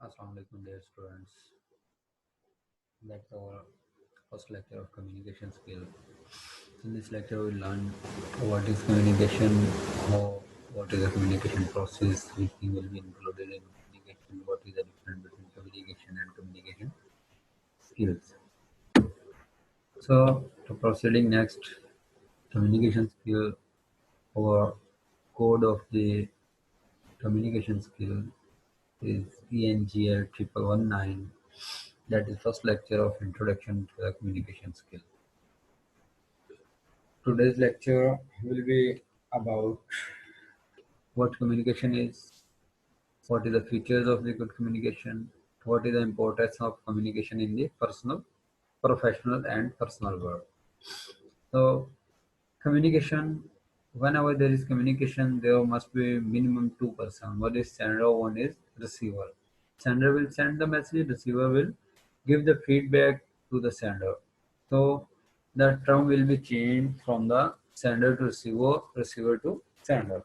Assalamu alaikum dear students. That's our first lecture of communication skill. In this lecture we learn what is communication, how what is the communication process, which thing will be included in communication, what is the difference between communication and communication skills. So to proceeding next, communication skill or code of the communication skill is ENGL 1119. That is first lecture of introduction to the communication skill. Today's lecture will be about what communication is, what is the features of the good communication, what is the importance of communication in the personal, professional and personal world. So communication, whenever there is communication, there must be minimum two person. One is sender, one is receiver. Sender will send the message, receiver will give the feedback to the sender. So the term will be changed from the sender to receiver, receiver to sender.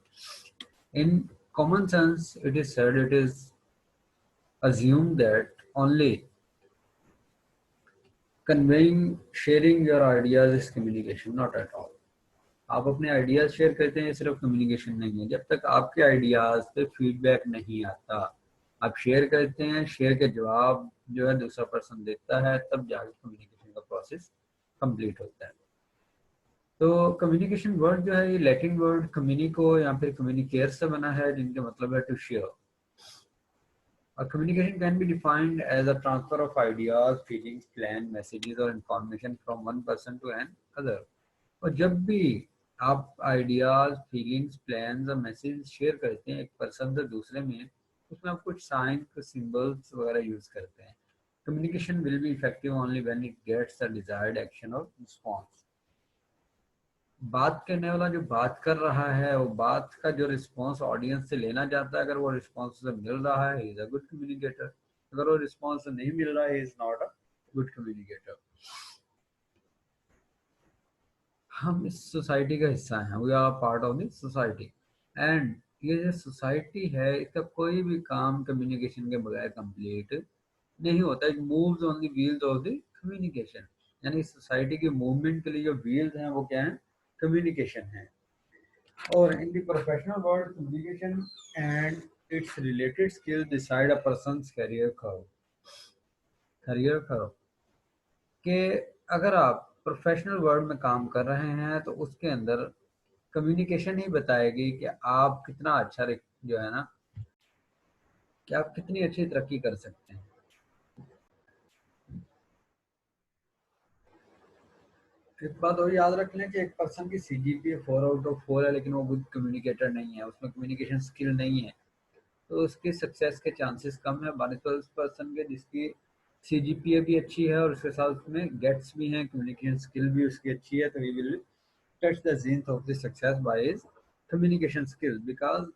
In common sense, it is said, it is assumed that only conveying, sharing your ideas is communication, not at all. आप अपने ideas share करते हैं, सिर्फ communication नहीं है। जब तक आपके आइडियाज पे फीडबैक नहीं आता, आप शेयर करते हैं, शेयर के जवाब जो है दूसरा पर्सन देता है, तब जाकर कम्युनिकेशन का प्रोसेस कंप्लीट होता है। तो कम्युनिकेशन वर्ड जो है ये लैटिन वर्ड कम्युनिको या फिर कम्युनिकेयर से बना है, जिनके मतलब है to share. A communication can be defined as a transfer of ideas, feelings, plans, messages or information from one person to another. और जब भी आप आइडियाज, फीलिंग्स, प्लान्स और मैसेज शेयर करते हैं एक पर्सन से दूसरे में, उसमें आप कुछ साइन, कुछ सिंबल्स वगैरह यूज करते हैं। Communication will be effective only when it gets the desired action और रिस्पॉन्स। बात करने वाला जो बात कर रहा है, वो बात का जो रिस्पॉन्स ऑडियंस से लेना चाहता है, अगर वो रिस्पॉन्स उसे मिल रहा है, इज अ गुड कम्युनिकेटर। अगर वो रिस्पॉन्स नहीं मिल रहा है, is not a good communicator. हम इस सोसाइटी का हिस्सा हैं, we are part of this society. And ये जो सोसाइटी है, इसका कोई भी काम कम्युनिकेशन के बगैर कंप्लीट नहीं होता। It moves on the wheels of the communication. यानी सोसाइटी के मूवमेंट के लिए जो व्हील्स हैं वो क्या है? कम्युनिकेशन है। और in the professional world, communication and it's related skills decide a persons career curve कि अगर आप प्रोफेशनल वर्ल्ड में काम कर रहे हैं तो उसके अंदर कम्युनिकेशन ही बताएगी कि आप कितना अच्छा जो है ना, कि आप कितनी अच्छी तरक्की कर सकते हैं। एक बात और याद रख लें कि एक पर्सन की सीजीपीए 4 आउट ऑफ 4 है, लेकिन वो गुड कम्युनिकेटर नहीं है, उसमें कम्युनिकेशन स्किल नहीं है, तो उसकी सक्सेस के चांसेस कम है बनस्पत उस पर्सन के जिसकी सीजीपीए भी अच्छी है और उसके साथ उसमें गेट्स भी हैं, कम्युनिकेशन स्किल भी उसकी अच्छी है। तो he will touch the zenith of the success by his communication skills, because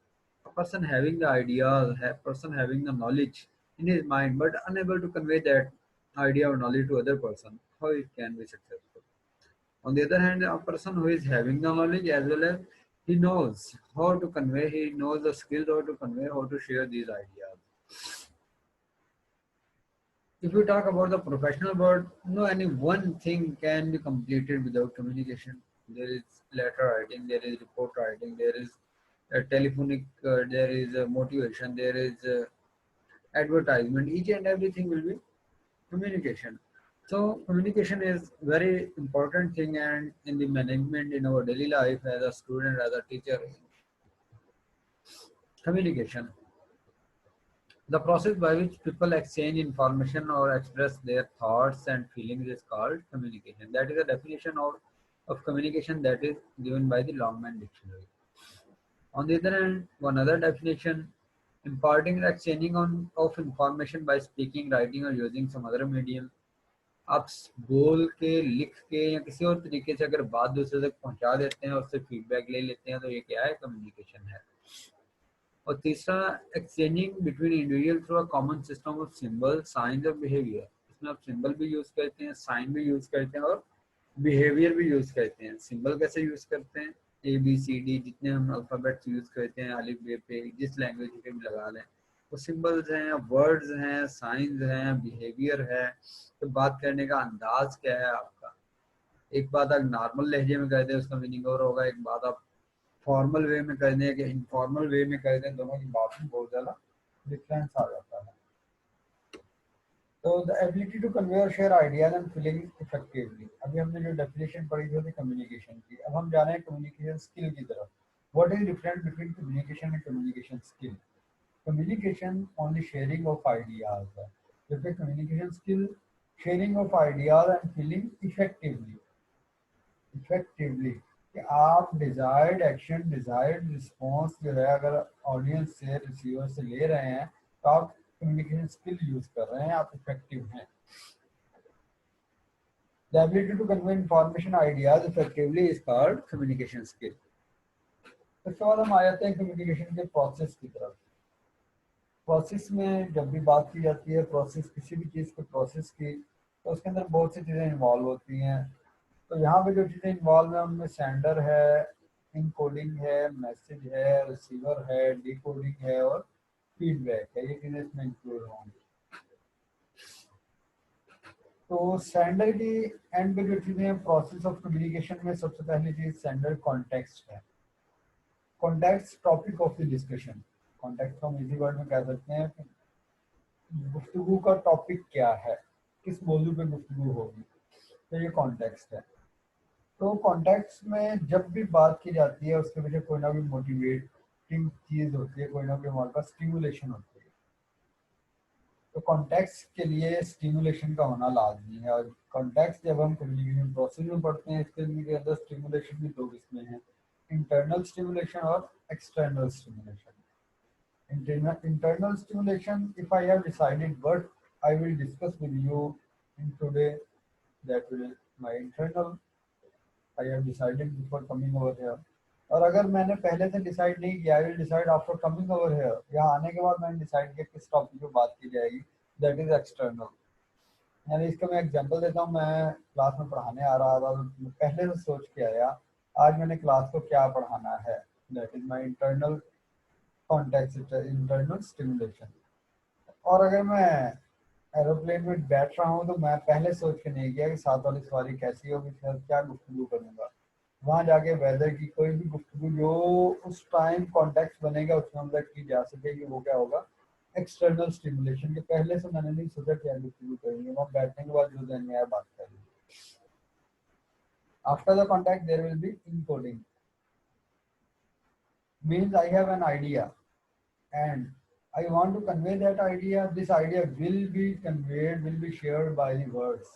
a person having the ideas, a person having the knowledge in his mind but unable to convey that idea or knowledge to other person, how it can be successful? On the other hand, a person who is having the knowledge as well as he knows how to convey, he knows the skills how to convey, how to share these ideas. If you talk about the professional world, no any one thing can be completed without communication. There is letter writing, there is report writing, there is a telephonic, there is a motivation, there is a advertisement. Each and everything will be communication. So communication is very important thing, and in the management in our daily life as a student, as a teacher, communication. The process by which people exchange information or express their thoughts and feelings is called communication. That is a definition of communication that is given by the Longman Dictionary. On the other hand, one other definition, imparting or exchanging of information by speaking, writing or using some other medium. आप बोल के, लिख के या किसी और तरीके से अगर बात दूसरे तक पहुंचा देते हैं, उससे फीडबैक ले लेते हैं, तो ये क्या है? कम्युनिकेशन है। और तीसरा, exchanging between individual through a common system of symbol, science और बिहेवियर। इसमें आप सिंबल भी यूज करते हैं, साइन भी यूज करते हैं और बिहेवियर भी यूज करते हैं। सिंबल कैसे यूज करते हैं? ए बी सी डी जितने हम अल्फाबेट्स यूज करते हैं, अलिफ बे पे, जिस लैंग्वेज के भी लगा लें, वो सिंबल्स हैं, वर्ड्स हैं, साइंस हैं, बिहेवियर है, तो बात करने का अंदाज क्या है आपका। एक बात आप नॉर्मल लहजे में कर दें उसका मीनिंग और होगा, एक बात आप फॉर्मल वे में कर दें कि इनफॉर्मल वे में कर दें, दोनों की बात में बहुत ज़्यादा डिफरेंस आ जाता है। तो द एबिलिटी टू कन्वे और share ideas and feeling effectively. अभी हमने जो डेफिनेशन पढ़ी थी कम्युनिकेशन की, अब हम जा रहे हैं कम्युनिकेशन स्किल की तरफ। What is difference between communication and communication skill? Communication only sharing of ideas है, जबकि communication skill sharing of ideas and feeling effectively कि आप desired action desired response जो है अगर ऑडियंस से रिसीवर से ले रहे हैं तो आप communication skill यूज कर रहे हैं, आप effective हैं। The ability to convey information ideas effectively is called communication skill। उसके बाद हम आ जाते हैं communication के process की तरफ। प्रोसेस में जब भी बात की जाती है प्रोसेस, किसी भी चीज़ के प्रोसेस की, तो उसके अंदर बहुत सी चीज़ें इन्वॉल्व होती हैं। तो यहाँ पे जो चीज़ें इन्वॉल्व हैं उनमें सेंडर है, इनकोडिंग है, मैसेज है, रिसीवर है, डिकोडिंग है और फीडबैक है, ये चीज़ें इसमें इंक्लूड होंगी। तो सेंडर की एंड पे जो चीज़ें प्रोसेस ऑफ कम्युनिकेशन में सबसे पहली चीज़ सेंडर कॉन्टेक्स्ट है। Context topic of the discussion, context को हम इजी वर्ड में कह सकते हैं गुफ्तगू का टॉपिक क्या है, किस मौजू पे गुफ्तगू होगी, तो ये कॉन्टेक्स्ट है। तो कॉन्टेक्स्ट में जब भी बात की जाती है उसके पीछे कोई ना कोई मोटिवेटिंग चीज़ होती है, कोई ना कोई हमारे पास स्टिमुलेशन होती है। तो कॉन्टेक्स्ट के लिए स्टिमुलेशन का होना लाजमी है। और कॉन्टेक्स्ट जब हम कम्युनिकेशन प्रोसेस में पढ़ते हैं इसके अंदर स्टिमुलेशन भी दो किस्में हैं, इंटरनल स्टिमुलेशन और external stimulation. Internal stimulation, if I have decided what I will discuss with you in today, that will my internal, I have decided before coming over here। और अगर मैंने पहले से डिसाइड नहीं किया, I will decide after coming over here, यहाँ आने के बाद मैंने डिसाइड किया किस टॉपिक पे बात की जाएगी, दैट इज एक्सटर्नल। यानी इसका मैं एग्जांपल देता हूँ, मैं क्लास में पढ़ाने आ रहा था तो पहले से सोच के आया आज मैंने क्लास को क्या पढ़ाना है, that is my internal context, internal stimulation. और अगर मैं एरोप्लेन में बैठ रहा हूँ तो मैं पहले सोच के नहीं किया कि साथ वाली सवारी कैसी होगी, फिर क्या गुफ्तगू करूँगा, वहाँ जाके वेदर की कोई भी गुफ्तगू जो उस टाइम कॉन्टेक्स्ट बनेगा उसमें हम तक की जा सकेगी, वो क्या होगा, एक्सटर्नल स्टिमुलेशन के। पहले से मैंने नहीं सोचा क्या गुफ्तगू करेंगे, वहाँ बैठने के बाद जो दिन में आया बात करेंगे। After the contact there will be encoding, means I have an idea and I want to convey that idea, this idea will be conveyed, will be shared by the words।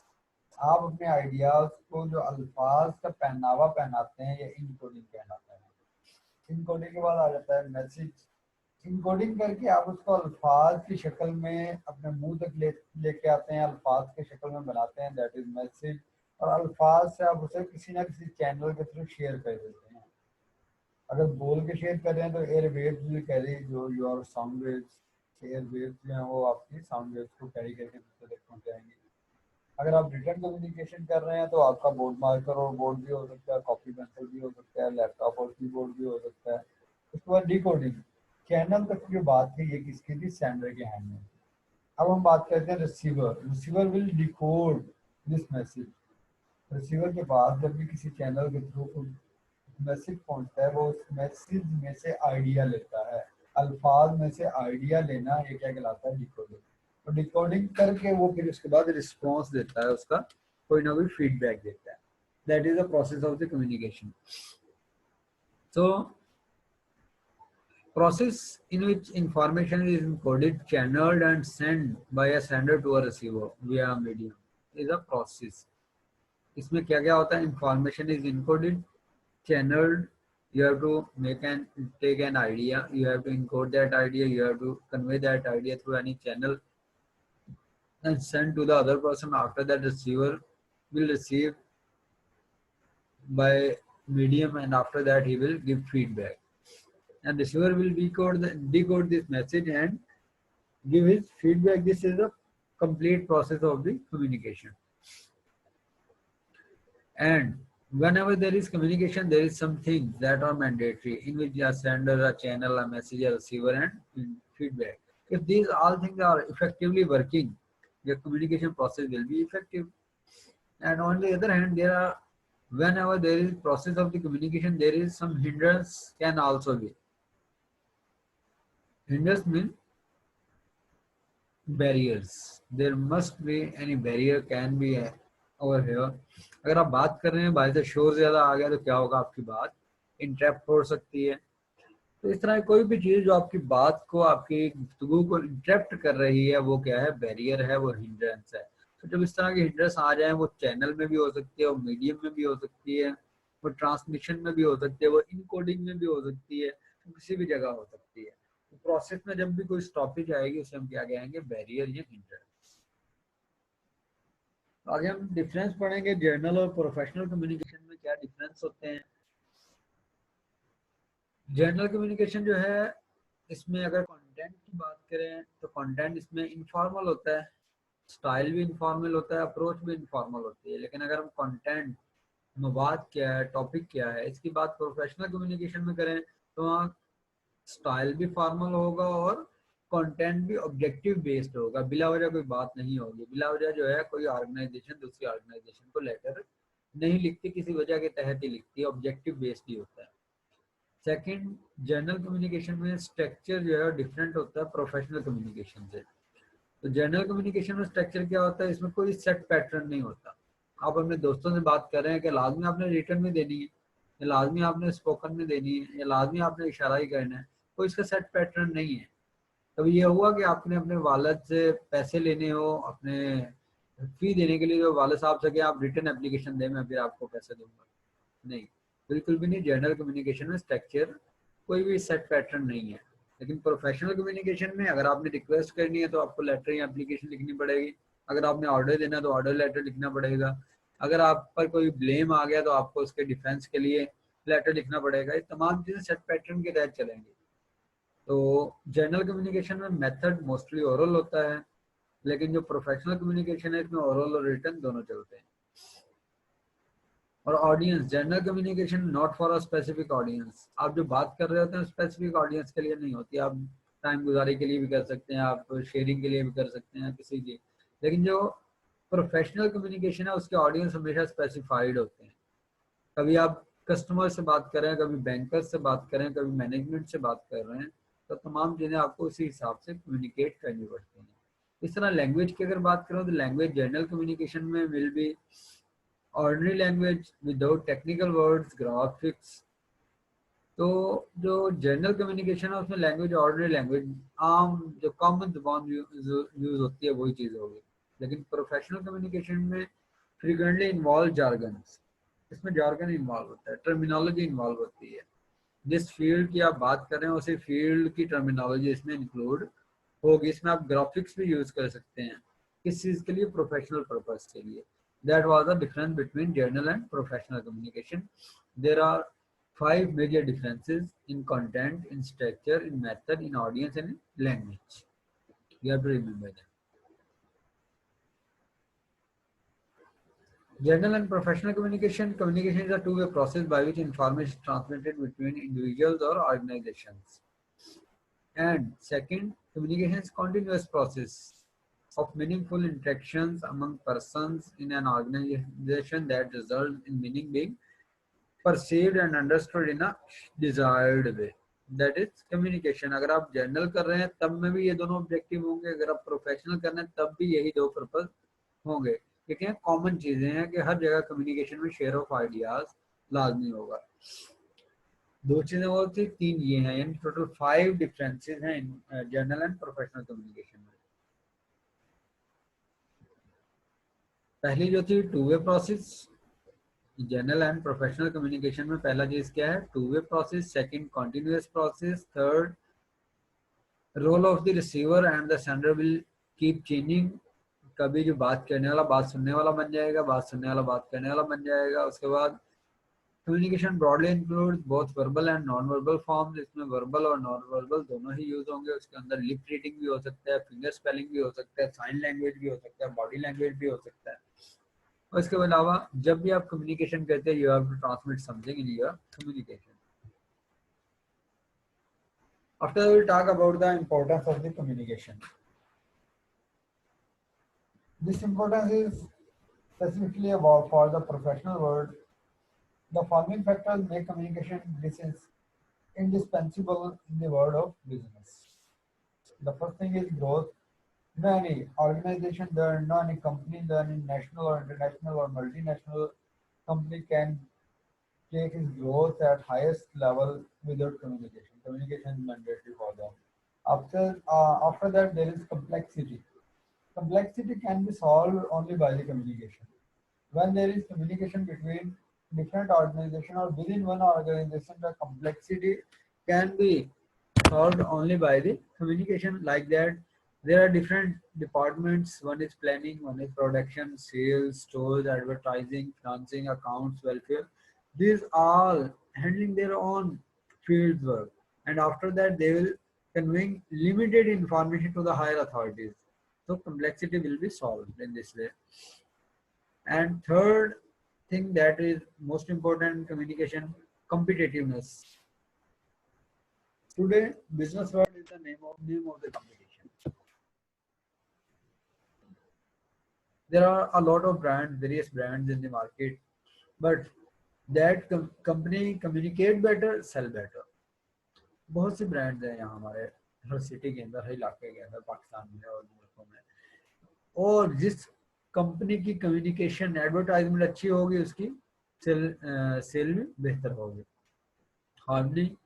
आप अपने आइडियाज को जो अल्फाज का पहनावा पहनाते हैं ये इनकोडिंग कहलाता है। इनकोडिंग के बाद आ जाता है मैसेज। इनकोडिंग करके आप उसको अल्फाज की शक्ल में अपने मुंह तक लेके आते हैं, अल्फाज की शक्ल में बनाते हैं, दैट इज मैसेज। और अल्फाज से आप उसे किसी ना किसी चैनल के थ्रू शेयर कर देते हैं। अगर बोल के शेयर कर रहे हैं तो एयर वेव्स भी कैरी, जो your sound waves, air waves जो हैं वो आपकी साउंड वेव्स को कैरी करके दूसरे तक पहुँचाएंगे। अगर आप रिटर्न कम्युनिकेशन कर रहे हैं तो आपका बोर्ड मार्कर और बोर्ड भी हो सकता है, कॉपी पेंसिल भी हो सकता है, लैपटॉप और कीबोर्ड भी हो सकता है। उसके बाद डिकोडिंग, चैनल तक की जो बात है ये किसकी थी, सेंडर के हैंड में। अब हम बात करते हैं receiver. Receiver will decode this message. Receiver के पास जब भी किसी चैनल के थ्रू मैसेज पहुंचता है वो उस मैसेज में से आइडिया लेता है। अल्फाज में से आइडिया लेना ये क्या कहलाता है, डिकोडिंग। तो डिकोडिंग करके वो फिर उसके बाद रिस्पॉन्स देता है, उसका कोई ना कोई फीडबैक देता है। That is the process of the communication. So process in which information is encoded, channeled and sent by a sender to a receiver via a medium is a process। इसमें क्या क्या होता है, information is encoded, channeled, you have to take an idea, you have to encode that idea, you have to convey that idea through any channel and send to the other person. After that receiver will receive by medium and after that he will give feedback and receiver will decode this message and give his feedback. This is the complete process of the communication. And whenever there is communication, there is some things that are mandatory in which a sender, a channel, a message, a receiver and feedback. If these all things are effectively working, your communication process will be effective. And on the other hand, there are, whenever there is process of the communication, there is some hindrance can also be. Hindrance means barriers. There must be any barrier can be over here. अगर आप बात कर रहे हैं, बाहर से शोर ज्यादा आ गया तो क्या होगा, आपकी बात इंटरप्ट हो सकती है। तो इस तरह कोई भी चीज जो आपकी बात को, आपकी गुफ्तगू को इंटरप्ट कर रही है, वो क्या है, बैरियर है, वो हिंड्रेंस है। तो जब इस तरह की हिंड्रेंस आ जाए, वो चैनल में भी हो सकती है, वो मीडियम में भी हो सकती है, वो ट्रांसमिशन में भी हो सकती है, वो इनकोडिंग में भी हो सकती है, तो किसी भी जगह हो सकती है। तो प्रोसेस में जब भी कोई स्टॉपेज आएगी, उसे हम क्या कहेंगे, बैरियर या हिंड्रेंस। आगे हम डिफरेंस पढ़ेंगे जर्नल और प्रोफेशनल कम्युनिकेशन में क्या डिफरेंस होते हैं। जर्नल कम्युनिकेशन जो है, इसमें अगर कंटेंट की बात करें तो कंटेंट इसमें इनफॉर्मल होता है, स्टाइल भी इनफॉर्मल होता है, अप्रोच भी इनफॉर्मल होती है। लेकिन अगर हम कंटेंट, मवाद क्या है, टॉपिक क्या है, इसकी बात प्रोफेशनल कम्युनिकेशन में करें तो वहाँ स्टाइल भी फॉर्मल होगा और कंटेंट भी ऑब्जेक्टिव बेस्ड होगा। बिला वजह कोई बात नहीं होगी। बिला वजह जो है, कोई ऑर्गेनाइजेशन दूसरी ऑर्गेनाइजेशन को लेटर नहीं लिखती, किसी वजह के तहत ही लिखती है, ऑब्जेक्टिव बेस्ड ही होता है। सेकंड, जनरल कम्युनिकेशन में स्ट्रक्चर जो है डिफरेंट होता है प्रोफेशनल कम्युनिकेशन से। तो जनरल कम्युनिकेशन में स्ट्रक्चर क्या होता है, इसमें कोई सेट पैटर्न नहीं होता। आप अपने दोस्तों से बात कर रहे हैं कि लाजमी आपने रिटर्न में देनी है, या लाजमी आपने स्पोकन में देनी है, या लाजमी आपने इशारा ही करना है, कोई इसका सेट पैटर्न नहीं है। कभी ये हुआ कि आपने अपने वालिद से पैसे लेने हो, अपने फी देने के लिए, तो वालिद साहब से कि आप रिटर्न एप्लीकेशन दें, मैं फिर आपको पैसे दूंगा? नहीं, बिल्कुल भी नहीं। जनरल कम्युनिकेशन में स्ट्रक्चर कोई भी सेट पैटर्न नहीं है। लेकिन प्रोफेशनल कम्युनिकेशन में अगर आपने रिक्वेस्ट करनी है तो आपको लेटर या एप्लीकेशन लिखनी पड़ेगी। अगर आपने ऑर्डर देना है तो ऑर्डर लेटर लिखना पड़ेगा। अगर आप पर कोई ब्लेम आ गया तो आपको उसके डिफेंस के लिए लेटर लिखना पड़ेगा। ये तमाम चीज़ें सेट पैटर्न के तहत चलेंगी। तो जनरल कम्युनिकेशन में मेथड मोस्टली ओरल होता है, लेकिन जो प्रोफेशनल कम्युनिकेशन है इसमें ओरल और रिटन दोनों चलते हैं। और audience, general communication not for a specific audience. आप जो बात कर रहे होते हैं स्पेसिफिक ऑडियंस के लिए नहीं होती। आप टाइम गुजारी के लिए भी कर सकते हैं, आप शेयरिंग के लिए भी कर सकते हैं, किसी लिए। लेकिन जो प्रोफेशनल कम्युनिकेशन है उसके ऑडियंस हमेशा स्पेसिफाइड होते हैं। कभी आप कस्टमर से बात कर रहे हैं, कभी बैंकर से बात कर रहे हैं, कभी मैनेजमेंट से बात कर रहे हैं, तो तमाम चीज़ें आपको उसी हिसाब से कम्युनिकेट करनी पड़ती हैं। इस तरह लैंग्वेज की अगर बात करें तो लैंग्वेज जनरल कम्युनिकेशन में will be ordinary language without technical words, graphics. तो जो जनरल कम्युनिकेशन है उसमें लैंग्वेज ऑर्डिनरी लैंग्वेज, आम जो कॉमन जुबान यूज होती है वही चीज़ होगी। लेकिन प्रोफेशनल कम्युनिकेशन में फ्रीक्वेंटली इन्वॉल्व जार्गन्स, इसमें जार्गन इन्वॉल्व होता है, टर्मिनोलॉजी इन्वॉल्व होती है। जिस फील्ड की आप बात कर रहे हैं उसी फील्ड की टर्मिनोलॉजी इसमें इंक्लूड होगी। इसमें आप ग्राफिक्स भी यूज कर सकते हैं, किस चीज़ के लिए, प्रोफेशनल पर्पस के लिए। That was the difference between journal and professional communication. There are 5 major differences in content, in structure, in method, in audience, and in language. You have to remember that. Journal and professional communication. Communication is a two-way process by which information is transmitted between individuals or organizations. And second, communication is continuous process of meaningful interactions among persons in an organization that result in meaning being perceived and understood in a desired way. That is communication. अगर आप journal कर रहे हैं तब में भी ये दोनों ऑब्जेक्टिव होंगे, अगर आप प्रोफेशनल कर रहे हैं तब भी यही दो पर्पस होंगे। क्योंकि कॉमन चीजें हैं कि हर जगह कम्युनिकेशन में शेयर ऑफ आइडियाज लाजमी होगा। दो चीजें और थी, तीन ये हैं, यानी टोटल 5 डिफरेंसेस हैं जर्नल एंड प्रोफेशनल कम्युनिकेशन में। पहली जो थी two way process. General and professional communication में पहला चीज क्या है, two way process. Second, continuous process. Third, role of the receiver and the sender will keep changing. कभी जो बात करने वाला बात सुनने वाला बन जाएगा, बात सुनने वाला बात करने वाला बन जाएगा। उसके बाद communication broadly include both verbal and non verbal forms. इसमें वर्बल और नॉन वर्बल दोनों ही यूज होंगे। उसके अंदर लिप रीडिंग भी हो सकता है, फिंगर स्पेलिंग भी हो सकता है, साइन लैंग्वेज भी हो सकता है, बॉडी लैंग्वेज भी हो सकता है। और इसके अलावा जब भी आप कम्युनिकेशन करते हैं, you have to transmit something in your communication. After that, we'll talk about the importance of the communication. This importance is specifically about for the professional world. The following factors make communication indispensable in the world of business. The first thing is growth. No any organization, no any company, no any national or international or multinational company can take its growth at highest level without communication. Communication is mandatory for them. After that, there is complexity. Complexity can be solved only by the communication. When there is communication between different organizations or within one organization, the complexity can be solved only by the communication. Like that, there are different departments. One is planning, one is production, sales, stores, advertising, financing, accounts, welfare. These all handling their own field work, and after that they will conveying limited information to the higher authorities. So complexity will be solved in this way. And third thing that is most important in communication, competitiveness. Today, business world is the name of the competition. There are a lot of brands, various brands in the market, but that company communicate better, sell better. बहुत से brands हैं यहाँ हमारे हर city के अंदर, हर इलाके के अंदर, पाकिस्तान में और मुल्कों में. और जिस कंपनी की कम्युनिकेशन एडवर्टाइजमेंट अच्छी होगी उसकी सेल भी बेहतर होगी. हार्डली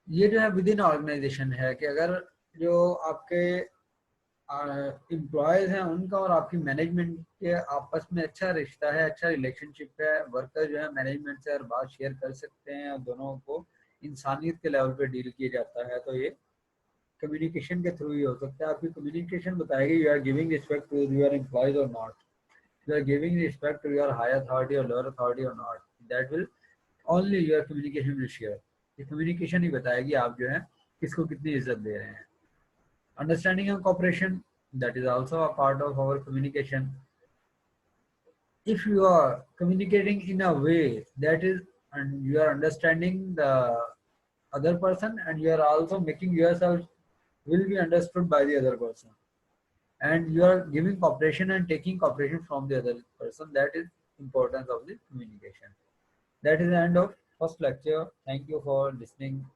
ये जो है विद इन ऑर्गेनाइजेशन है कि अगर जो आपके एम्प्लॉयज हैं उनका और आपकी मैनेजमेंट के आपस में अच्छा रिश्ता है, अच्छा रिलेशनशिप है, वर्कर जो है मैनेजमेंट से हर बात शेयर कर सकते हैं और दोनों को इंसानियत के लेवल पे डील किया जाता है, तो ये कम्युनिकेशन के थ्रू ही हो सकता है. आपकी कम्युनिकेशन बताएगी you are giving respect to your employees और not, you are giving respect to your higher authority और लोअर अथॉरिटी और not. That will only your communication will share. ये कम्युनिकेशन ही बताएगी आप जो है किसको कितनी इज्जत दे रहे हैं. Understanding and cooperation, that is also a part of our communication. If you are communicating in a way that is, and you are understanding the other person, and you are also making yourself will be understood by the other person, and you are giving cooperation and taking cooperation from the other person, that is importance of the communication. That is the end of first lecture. Thank you for listening.